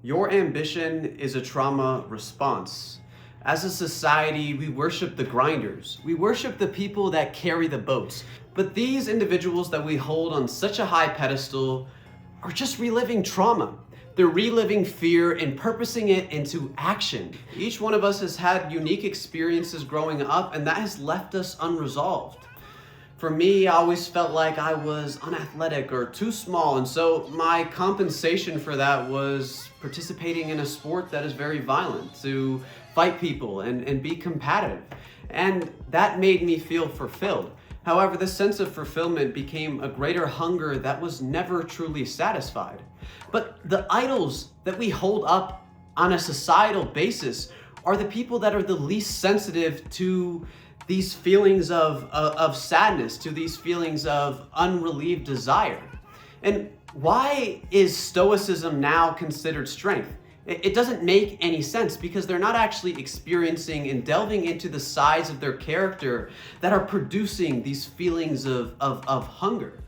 Your ambition is a trauma response. As a society, we worship the grinders. We worship the people that carry the boats. But these individuals that we hold on such a high pedestal are just reliving trauma. They're reliving fear and purposing it into action. Each one of us has had unique experiences growing up, and that has left us unresolved. For me, I always felt like I was unathletic or too small, and so my compensation for that was participating in a sport that is very violent, to fight people and be combative. And that made me feel fulfilled. However, this sense of fulfillment became a greater hunger that was never truly satisfied. But the idols that we hold up on a societal basis are the people that are the least sensitive to these feelings of sadness, to these feelings of unrelieved desire. And why is Stoicism now considered strength? It doesn't make any sense because they're not actually experiencing and delving into the sides of their character that are producing these feelings of hunger.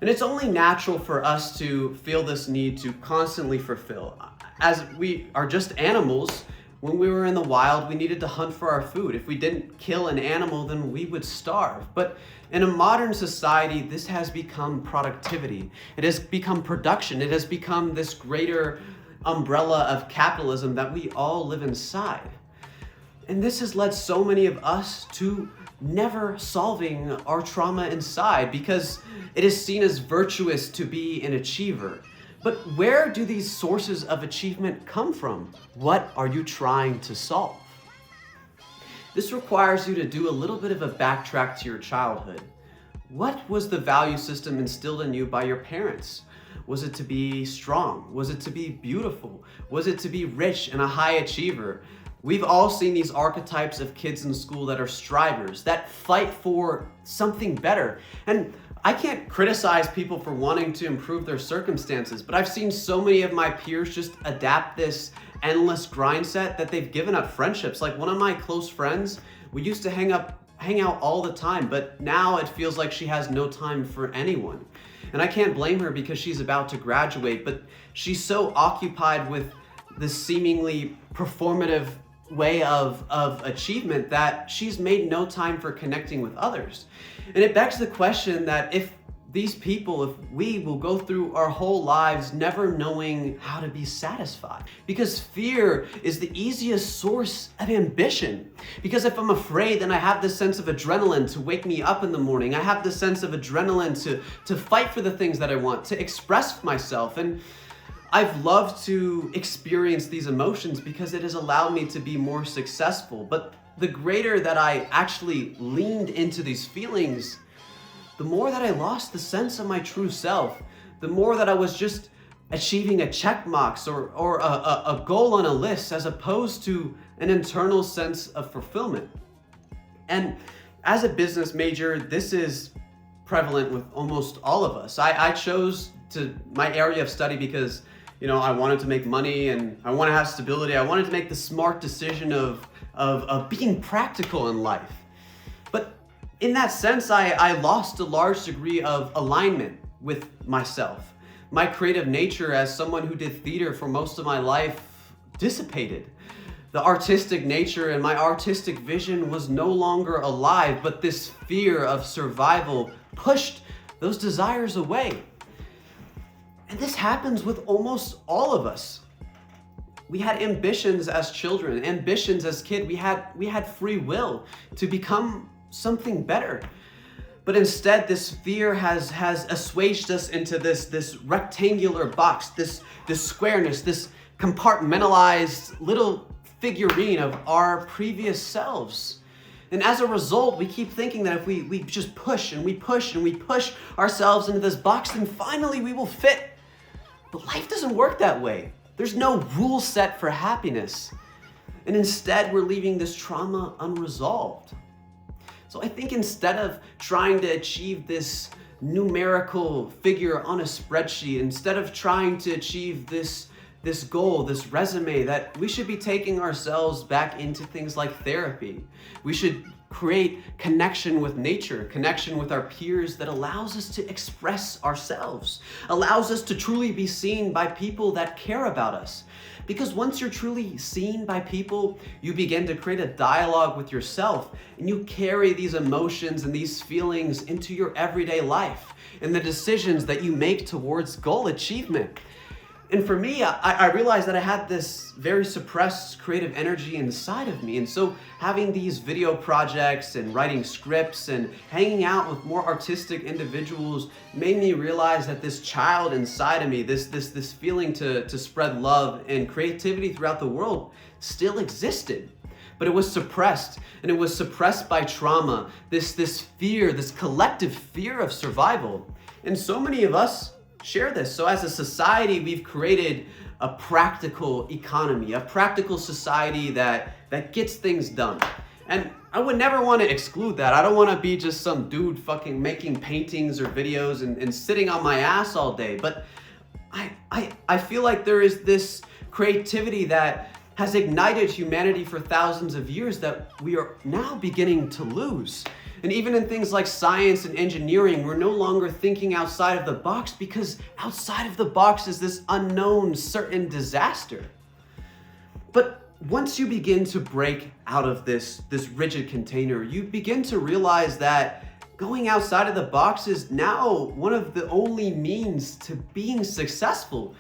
And it's only natural for us to feel this need to constantly fulfill. As we are just animals, when we were in the wild, we needed to hunt for our food. If we didn't kill an animal, then we would starve. But in a modern society, this has become productivity. It has become production. It has become this greater umbrella of capitalism that we all live inside. And this has led so many of us to never solving our trauma inside because it is seen as virtuous to be an achiever. But where do these sources of achievement come from? What are you trying to solve? This requires you to do a little bit of a backtrack to your childhood. What was the value system instilled in you by your parents? Was it to be strong? Was it to be beautiful? Was it to be rich and a high achiever? We've all seen these archetypes of kids in school that are strivers, that fight for something better. And I can't criticize people for wanting to improve their circumstances, but I've seen so many of my peers just adapt this endless grind set that they've given up friendships. Like one of my close friends, we used to hang out all the time, but now it feels like she has no time for anyone. And I can't blame her because she's about to graduate, but she's so occupied with this seemingly performative way of achievement that she's made no time for connecting with others. And it begs the question that if we will go through our whole lives never knowing how to be satisfied. Because fear is the easiest source of ambition. Because if I'm afraid, then I have this sense of adrenaline to wake me up in the morning. I have this sense of adrenaline to fight for the things that I want, to express myself. And I've loved to experience these emotions because it has allowed me to be more successful. But the greater that I actually leaned into these feelings, the more that I lost the sense of my true self, the more that I was just achieving a check box or a goal on a list as opposed to an internal sense of fulfillment. And as a business major, this is prevalent with almost all of us. I chose my area of study because I wanted to make money and I want to have stability. I wanted to make the smart decision of being practical in life. But in that sense, I lost a large degree of alignment with myself. My creative nature as someone who did theater for most of my life dissipated. The artistic nature and my artistic vision was no longer alive, but this fear of survival pushed those desires away. And this happens with almost all of us. We had ambitions as children, ambitions as kids. We had free will to become something better. But instead, this fear has assuaged us into this rectangular box, this squareness, this compartmentalized little figurine of our previous selves. And as a result, we keep thinking that if we just push and we push and we push ourselves into this box, then finally we will fit. But life doesn't work that way. There's no rule set for happiness. And instead, we're leaving this trauma unresolved. So I think instead of trying to achieve this numerical figure on a spreadsheet, instead of trying to achieve this goal, this resume, that we should be taking ourselves back into things like therapy. We should create connection with nature, connection with our peers that allows us to express ourselves, allows us to truly be seen by people that care about us. Because once you're truly seen by people, you begin to create a dialogue with yourself, and you carry these emotions and these feelings into your everyday life and the decisions that you make towards goal achievement. And for me, I realized that I had this very suppressed creative energy inside of me. And so having these video projects and writing scripts and hanging out with more artistic individuals made me realize that this child inside of me, this feeling to spread love and creativity throughout the world still existed. But it was suppressed, and it was suppressed by trauma, this fear, this collective fear of survival. And so many of us share this. So as a society, we've created a practical economy, a practical society that gets things done. And I would never want to exclude that. I don't want to be just some dude fucking making paintings or videos and sitting on my ass all day. But I feel like there is this creativity that has ignited humanity for thousands of years that we are now beginning to lose. And even in things like science and engineering, we're no longer thinking outside of the box because outside of the box is this unknown, certain disaster. But once you begin to break out of this rigid container, you begin to realize that going outside of the box is now one of the only means to being successful.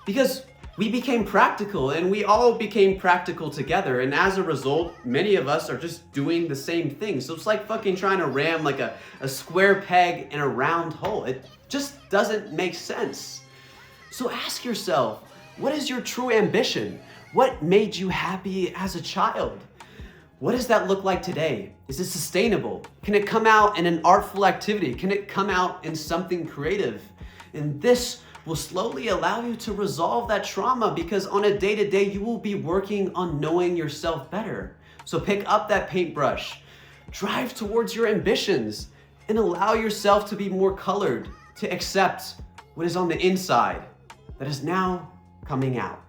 Because we became practical, and we all became practical together. And as a result, many of us are just doing the same thing. So it's like fucking trying to ram like a square peg in a round hole. It just doesn't make sense. So ask yourself, what is your true ambition? What made you happy as a child? What does that look like today? Is it sustainable? Can it come out in an artful activity? Can it come out in something creative? And this will slowly allow you to resolve that trauma, because on a day-to-day you will be working on knowing yourself better. So pick up that paintbrush, drive towards your ambitions, and allow yourself to be more colored, to accept what is on the inside that is now coming out.